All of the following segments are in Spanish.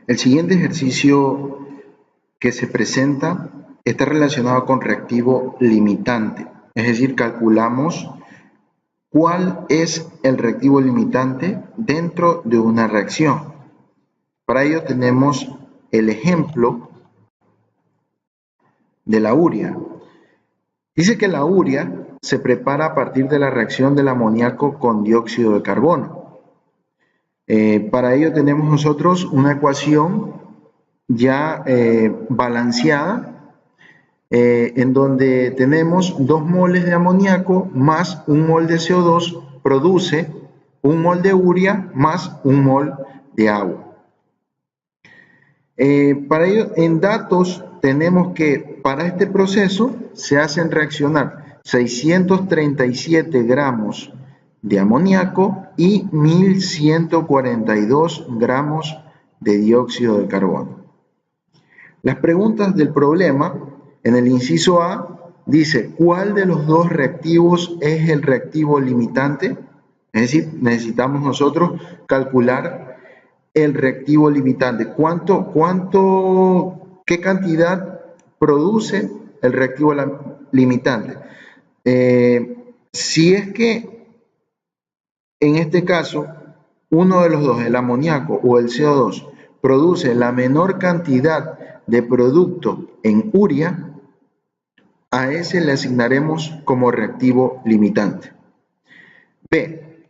El siguiente ejercicio que se presenta está relacionado con reactivo limitante, es decir, calculamos cuál es el reactivo limitante dentro de una reacción. Para ello tenemos el ejemplo de la urea. Dice que la urea se prepara a partir de la reacción del amoníaco con dióxido de carbono. Para ello tenemos nosotros una ecuación ya balanceada, en donde tenemos 2 moles de amoníaco más 1 mol de CO2 produce 1 mol de urea más 1 mol de agua. Para ello, en datos tenemos que para este proceso se hacen reaccionar 637 gramos de amoníaco y 1142 gramos de dióxido de carbono. Las preguntas del problema, en el inciso A, dice, ¿cuál de los dos reactivos es el reactivo limitante? Es decir, necesitamos nosotros calcular el reactivo limitante. ¿Qué cantidad produce el reactivo limitante? Si es que, en este caso, uno de los dos, el amoníaco o el CO2, produce la menor cantidad de producto en urea, a ese le asignaremos como reactivo limitante. B.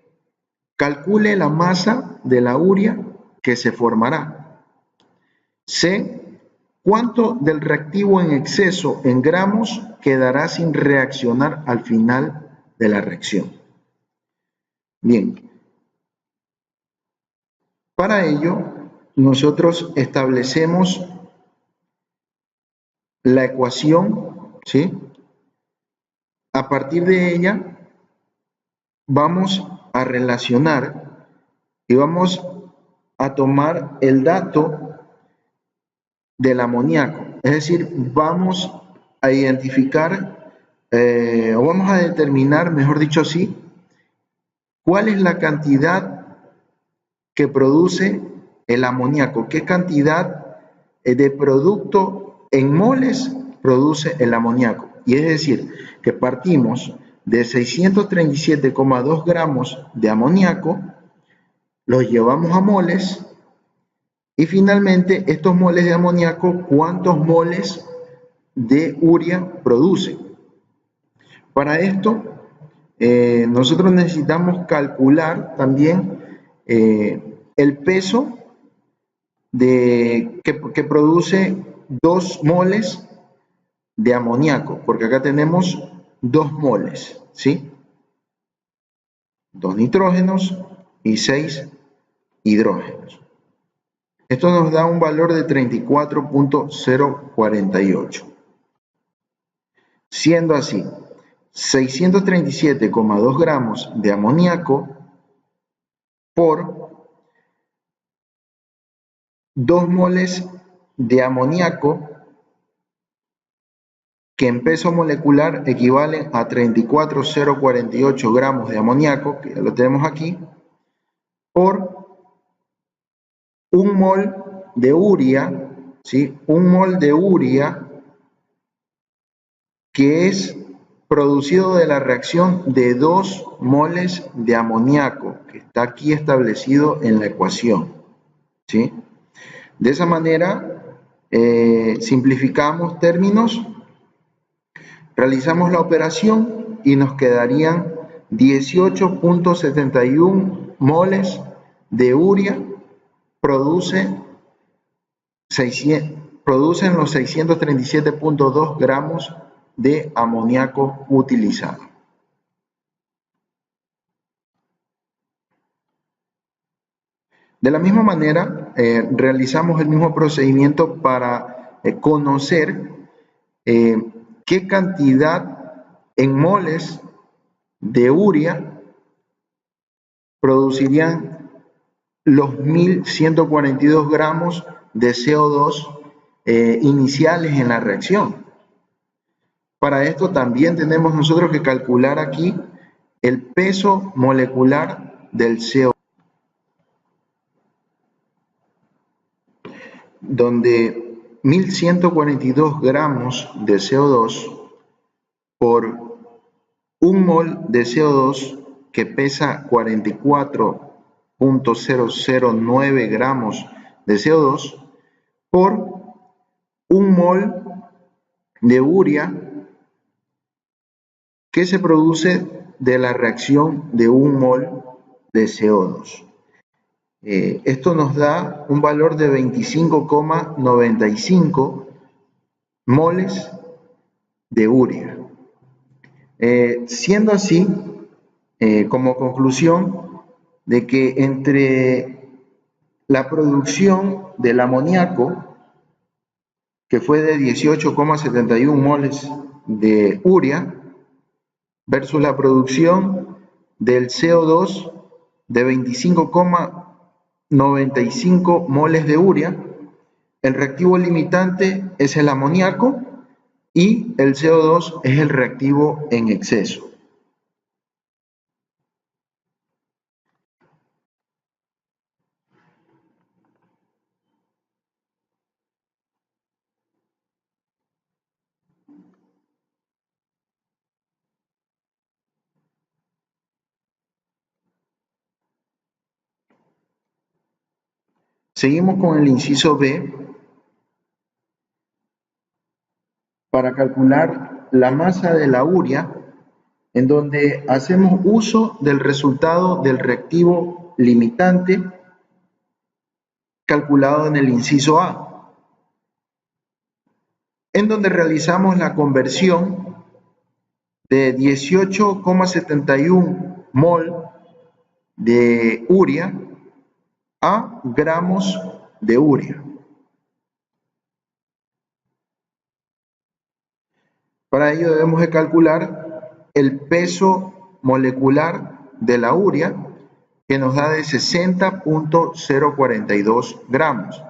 Calcule la masa de la urea que se formará. C. ¿Cuánto del reactivo en exceso en gramos quedará sin reaccionar al final de la reacción? Bien, para ello nosotros establecemos la ecuación, ¿sí? A partir de ella vamos a relacionar y vamos a tomar el dato del amoníaco, es decir, vamos a identificar o vamos a determinar, mejor dicho así, cuál es la cantidad que produce el amoníaco, qué cantidad de producto en moles produce el amoníaco. Y es decir, que partimos de 637,2 gramos de amoníaco, los llevamos a moles y finalmente estos moles de amoníaco, ¿cuántos moles de urea produce? Para esto, nosotros necesitamos calcular también el peso que produce 2 moles de amoníaco, porque acá tenemos 2 moles, ¿sí? 2 nitrógenos y 6 hidrógenos. Esto nos da un valor de 34.048. Siendo así, 637,2 gramos de amoníaco por 2 moles de amoníaco, que en peso molecular equivalen a 34.048 gramos de amoníaco, que ya lo tenemos aquí, por 1 mol de urea, ¿sí? 1 mol de urea que es producido de la reacción de 2 moles de amoníaco, que está aquí establecido en la ecuación, ¿sí? De esa manera, simplificamos términos, realizamos la operación y nos quedarían 18.71 moles de urea producen los 637.2 gramos de amoníaco utilizado. De la misma manera, realizamos el mismo procedimiento para conocer qué cantidad en moles de urea producirían los 1142 gramos de CO2 iniciales en la reacción. Para esto también tenemos nosotros que calcular aquí el peso molecular del CO2. donde 1142 gramos de CO2 por un mol de CO2 que pesa 44.009 gramos de CO2 por un mol de urea que se produce de la reacción de un mol de CO2. Esto nos da un valor de 25,95 moles de urea. Siendo así, como conclusión, de que entre la producción del amoníaco, que fue de 18,71 moles de urea, versus la producción del CO2 de 25,95 moles de urea, el reactivo limitante es el amoníaco y el CO2 es el reactivo en exceso. Seguimos con el inciso B para calcular la masa de la urea, en donde hacemos uso del resultado del reactivo limitante calculado en el inciso A, en donde realizamos la conversión de 18,71 mol de urea a gramos de urea. Para ello debemos de calcular el peso molecular de la urea, que nos da de 60.042 gramos.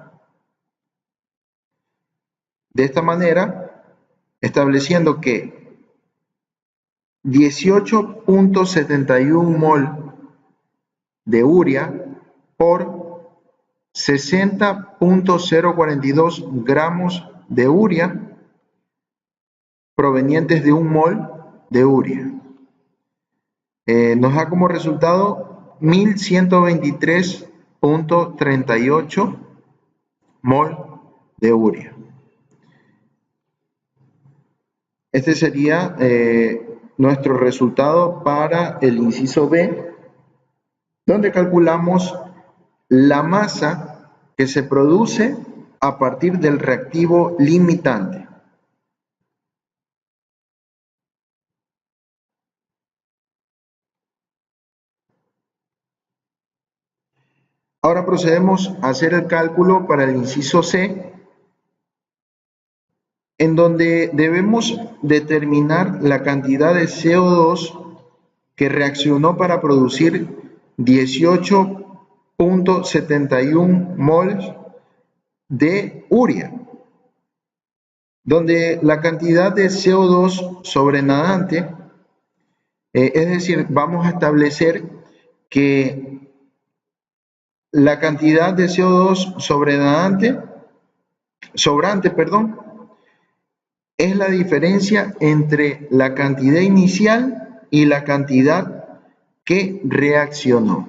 De esta manera, estableciendo que 18.71 mol de urea por 60.042 gramos de urea provenientes de un mol de urea. Nos da como resultado 1123.38 mol de urea. Este sería nuestro resultado para el inciso B, donde calculamos la masa que se produce a partir del reactivo limitante. Ahora procedemos a hacer el cálculo para el inciso C, en donde debemos determinar la cantidad de CO2 que reaccionó para producir 18.71 moles de urea, donde la cantidad de CO2 sobrenadante, es decir, vamos a establecer que la cantidad de CO2 sobrante, es la diferencia entre la cantidad inicial y la cantidad que reaccionó.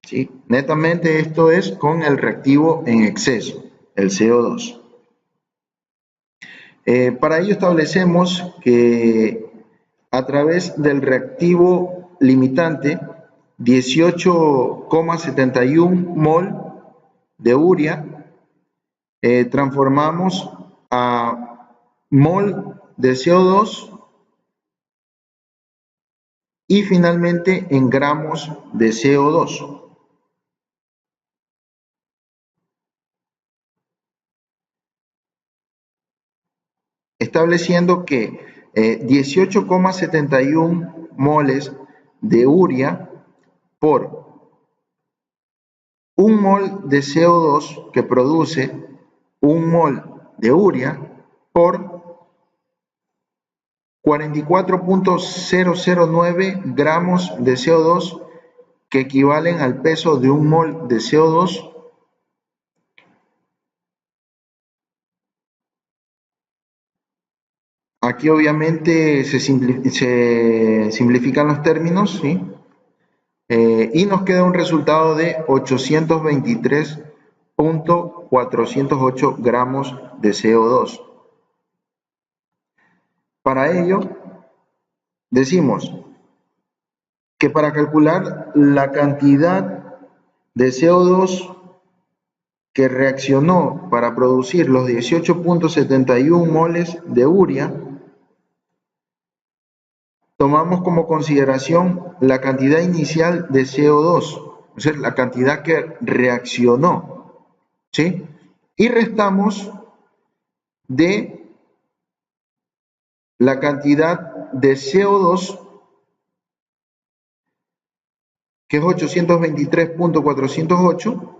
¿Sí? Netamente esto es con el reactivo en exceso, el CO2. Para ello establecemos que a través del reactivo limitante 18,71 mol de urea, transformamos a mol de CO2 y finalmente en gramos de CO2. Estableciendo que 18,71 moles de urea por un mol de CO2 que produce un mol de urea por 44.009 gramos de CO2, que equivalen al peso de un mol de CO2 Aquí obviamente se simplifican los términos, ¿sí? Y nos queda un resultado de 823.408 gramos de CO2. Para ello, decimos que para calcular la cantidad de CO2 que reaccionó para producir los 18.71 moles de urea, tomamos como consideración la cantidad inicial de CO2, o sea, la cantidad que reaccionó, ¿sí? Y restamos de la cantidad de CO2, que es 823.408,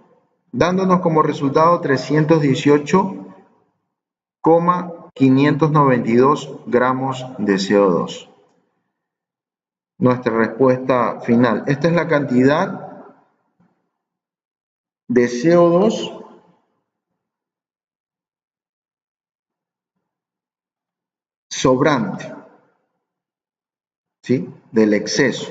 dándonos como resultado 318,592 gramos de CO2. Nuestra respuesta final. Esta es la cantidad de CO2 sobrante, ¿sí? Del exceso.